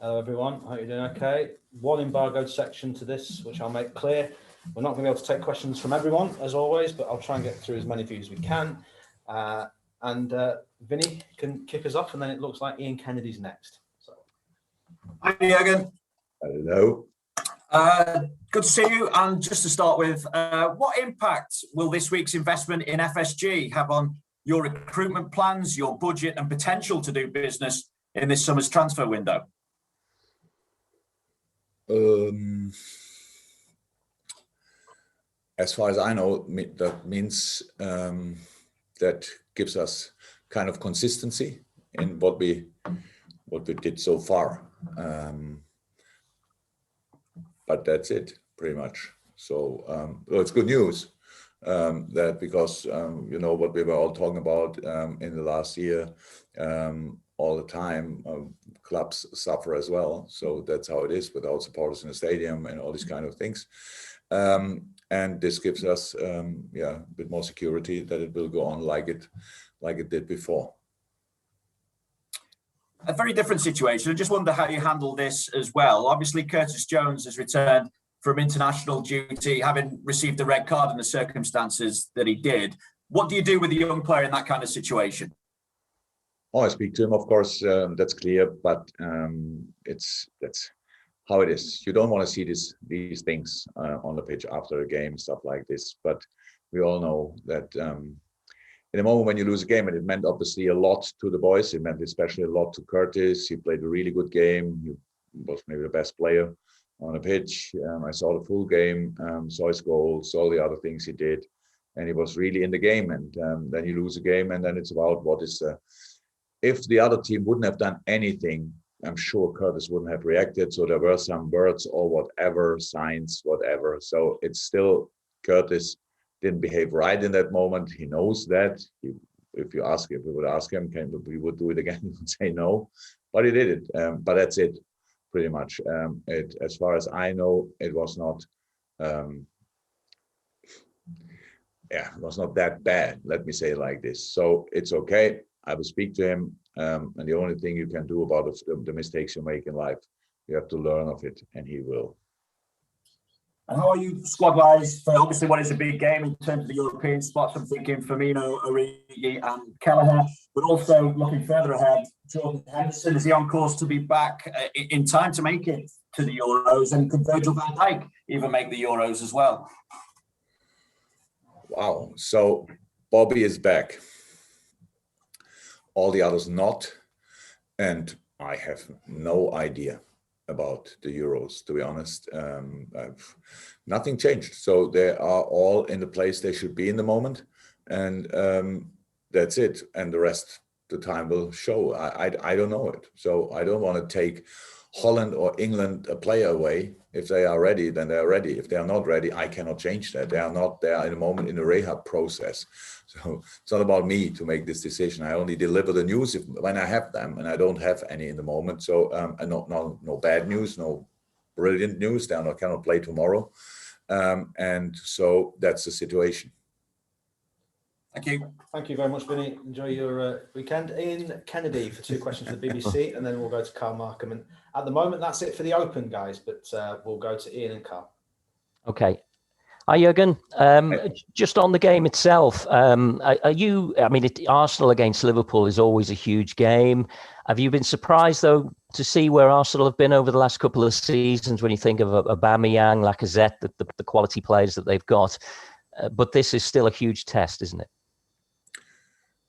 Hello everyone, hope you're doing okay. One embargoed section to this, which I'll make clear. We're not going to be able to take questions from everyone, as always, but I'll try and get through as many of you as we can. Vinny can kick us off, and then it looks like Ian Kennedy's next. So. Hi, Jurgen. Hello. Good to see you. And just to start with, what impact will this week's investment in FSG have on your recruitment plans, your budget, and potential to do business in this summer's transfer window? As far as I know, that means that gives us kind of consistency in what we did so far. But that's it, pretty much. So well, it's good news that because you know what we were all talking about in the last year, all the time, clubs suffer as well. So that's how it is without supporters in the stadium and all these kind of things. And this gives us a bit more security that it will go on like it did before. A very different situation. I just wonder how you handle this as well. Obviously, Curtis Jones has returned from international duty, having received a red card in the circumstances that he did. What do you do with a young player in that kind of situation? Oh, I speak to him, of course, that's clear, but that's how it is. You don't want to see these things on the pitch after a game, stuff like this. But we all know that in the moment when you lose a game, and it meant obviously a lot to the boys, it meant especially a lot to Curtis. He played a really good game. He was maybe the best player on the pitch. I saw the full game, saw his goals, saw the other things he did, and he was really in the game. And then you lose a game, and then it's about what is if the other team wouldn't have done anything, I'm sure Curtis wouldn't have reacted. So there were some words or whatever, signs, whatever. So it's still Curtis didn't behave right in that moment. He knows that. If we would ask him, we would do it again, he would say no. But he did it. But that's it, pretty much. As far as I know, it was not. It was not that bad. Let me say it like this. So it's okay. I will speak to him, and the only thing you can do about the mistakes you make in life, you have to learn of it, and he will. And how are you squad-wise for obviously what is a big game in terms of the European spots? I'm thinking Firmino, Origi, and Kelleher, but also looking further ahead, Jordan Henderson, is he on course to be back in time to make it to the Euros? And could Virgil van Dijk even make the Euros as well? Wow, so Bobby is back. All the others not, and I have no idea about the Euros, to be honest. Nothing changed, so they are all in the place they should be in the moment, and that's it. And the rest, the time will show. I don't know it, so I don't want to take Holland or England a player away. If they are ready, then they are ready. If they are not ready, I cannot change that. They are not there in the moment in the rehab process. So it's not about me to make this decision. I only deliver the news when I have them, and I don't have any in the moment. So no bad news, no brilliant news. They cannot play tomorrow, and so that's the situation. Thank you. Thank you very much, Vinny. Enjoy your weekend. Ian Kennedy for 2 questions for the BBC, and then we'll go to Carl Markham. And at the moment, that's it for the Open, guys, but we'll go to Ian and Carl. Okay. Hi, Jurgen. Just on the game itself, Arsenal against Liverpool is always a huge game. Have you been surprised, though, to see where Arsenal have been over the last couple of seasons when you think of Aubameyang, Lacazette, the quality players that they've got? But this is still a huge test, isn't it?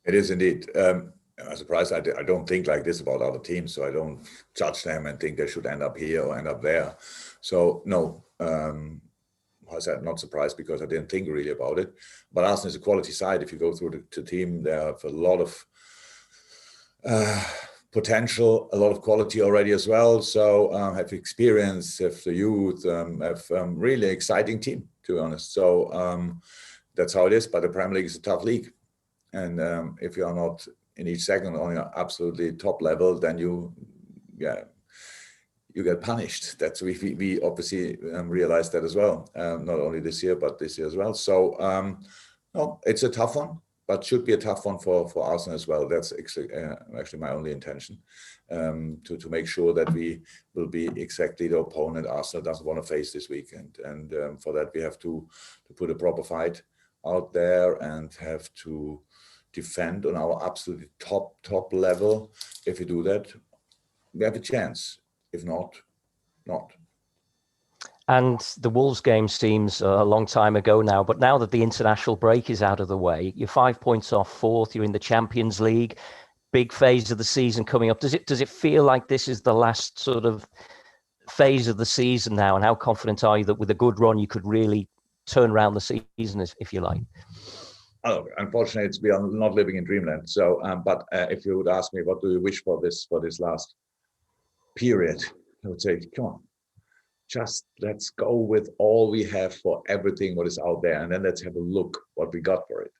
It is indeed. I'm surprised. I don't think like this about other teams, so I don't judge them and think they should end up here or end up there. So no, I said not surprised because I didn't think really about it. But Arsenal is a quality side. If you go through the team, they have a lot of potential, a lot of quality already as well. So have experience, have the youth, have really exciting team, to be honest. So that's how it is. But the Premier League is a tough league. And if you are not in each second on your absolutely top level, then you get punished. That's we obviously realized that as well. Not only this year, but this year as well. So no, it's a tough one. but should be a tough one for Arsenal as well. That's actually my only intention, to make sure that we will be exactly the opponent Arsenal doesn't want to face this weekend. And for that, we have to put a proper fight out there and have to defend on our absolutely top level. If we do that, we have a chance. If not, not. And the Wolves game seems a long time ago now, but now that the international break is out of the way, you're 5 points off fourth, you're in the Champions League, big phase of the season coming up. Does it feel like this is the last sort of phase of the season now? And how confident are you that with a good run, you could really turn around the season, if you like? Oh, unfortunately, we are not living in dreamland. So, but if you would ask me, what do you wish for this last period? I would say, come on, just let's go with all we have for everything what is out there, and then let's have a look what we got for it.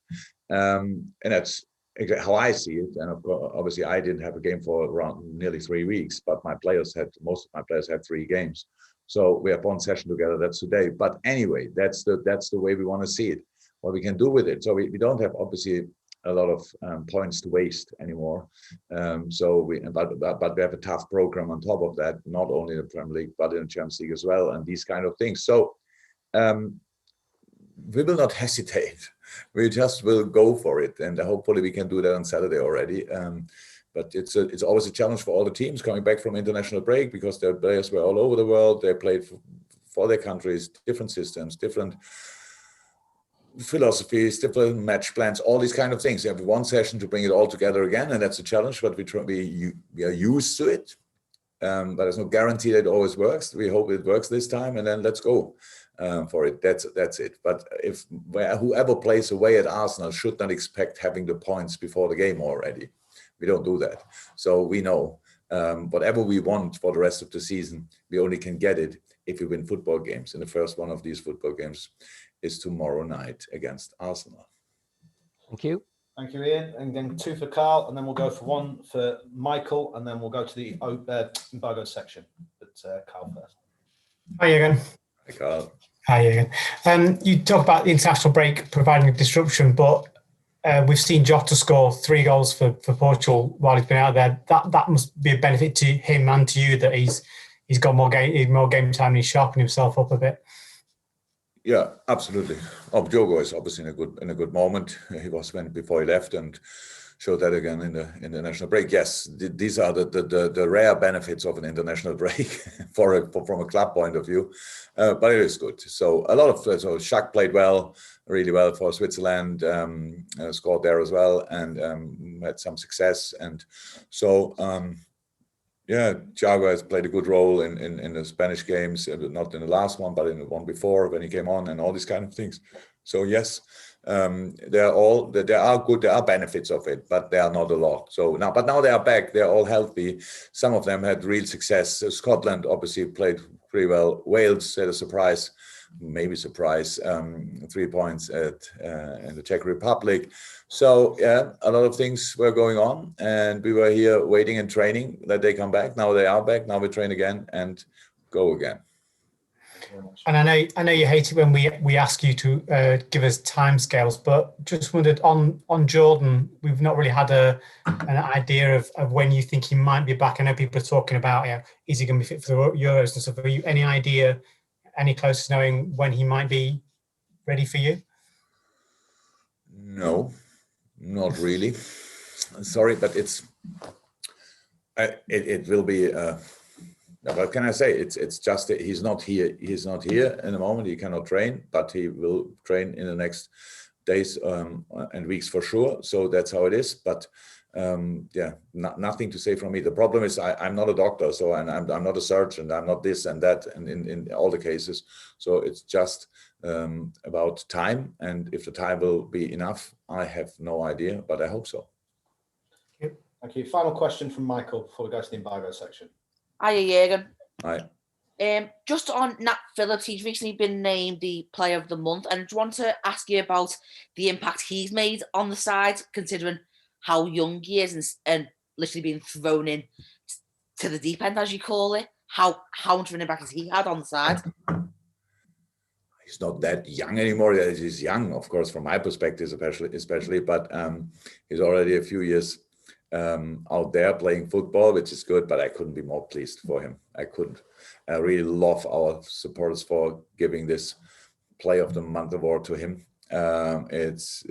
And that's exactly how I see it. And of course, obviously, I didn't have a game for around nearly 3 weeks, but most of my players had 3 games. So we have one session together. That's today. But anyway, that's the way we want to see it. What we can do with it. So we don't have obviously a lot of points to waste anymore. But we have a tough program on top of that, not only in the Premier League, but in the Champions League as well, and these kind of things. So we will not hesitate. We just will go for it, and hopefully we can do that on Saturday already. But it's always a challenge for all the teams coming back from international break, because their players were all over the world. They played for their countries, different systems, different philosophies, different match plans, all these kind of things. You have one session to bring it all together again, and that's a challenge, but we are used to it. But there's no guarantee that it always works. We hope it works this time, and then let's go for it. That's it. But whoever plays away at Arsenal should not expect having the points before the game already. We don't do that. So we know whatever we want for the rest of the season, we only can get it if we win football games. And the first one of these football games is tomorrow night against Arsenal. Thank you. Thank you, Ian. And then 2 for Carl, and then we'll go for 1 for Michael, and then we'll go to the embargo section. But Carl first. Hi, Jurgen. Hi, Carl. Hi, Jurgen. You talk about the international break providing a disruption, but we've seen Jota score 3 goals for Portugal while he's been out there. That must be a benefit to him and to you, that he's got more game time and he's sharpened himself up a bit. Yeah, absolutely. Diogo is obviously in a good moment. He was before he left, and showed that again in the national break. Yes, these are the rare benefits of an international break from a club point of view, but it is good. So Shaq played really well for Switzerland, scored there as well, and had some success. And so Thiago has played a good role in the Spanish games, not in the last one, but in the one before when he came on, and all these kind of things. So yes, there are benefits of it, but they are not a lot. So now they are back. They're all healthy. Some of them had real success. Scotland obviously played pretty well. Wales had a surprise. 3 points in the Czech Republic. So a lot of things were going on, and we were here waiting and training that they come back. Now they are back. Now we train again and go again. And I know you hate it when we ask you to give us timescales, but just wondered on Jordan, we've not really had an idea of when you think he might be back. I know people are talking about, is he going to be fit for the Euros and stuff? Have you any idea, any close to knowing when he might be ready for you? No, not really. Sorry, but it will be. What can I say? It's just that he's not here. He's not here in the moment. He cannot train, but he will train in the next days and weeks for sure. So that's how it is. But nothing to say from me. The problem is I'm not a doctor, so I'm not a surgeon. I'm not this and that, and in all the cases. So it's just about time, and if the time will be enough, I have no idea, but I hope so. Thank you. Final question from Michael before we go to the embargo section. Hiya, Jurgen. Hi. Just on Nat Phillips, he's recently been named the Player of the Month, and I just want to ask you about the impact he's made on the side, considering how young he is and literally being thrown in to the deep end, as you call it. How much of an impact has he had on the side? he's not that young anymore. He's young, of course, from my perspective, especially, but he's already a few years out there playing football, which is good, but I couldn't be more pleased for him. I couldn't. I really love our supporters for giving this Player of the Month award to him. It's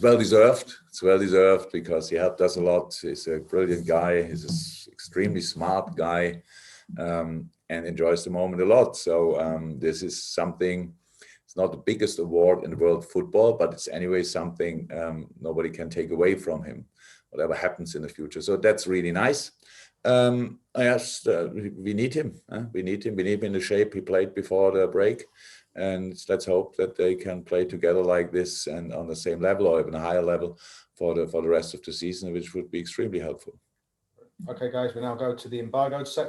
well deserved. It's well deserved because he helped us a lot. He's a brilliant guy. He's an extremely smart guy. And enjoys the moment a lot. So this is something, it's not the biggest award in the world of football, but it's anyway something nobody can take away from him, whatever happens in the future. So that's really nice. Yes, we need him. We need him. We need him in the shape he played before the break. And let's hope that they can play together like this and on the same level or even a higher level for the rest of the season, which would be extremely helpful. Okay, guys, we now go to the embargoed section.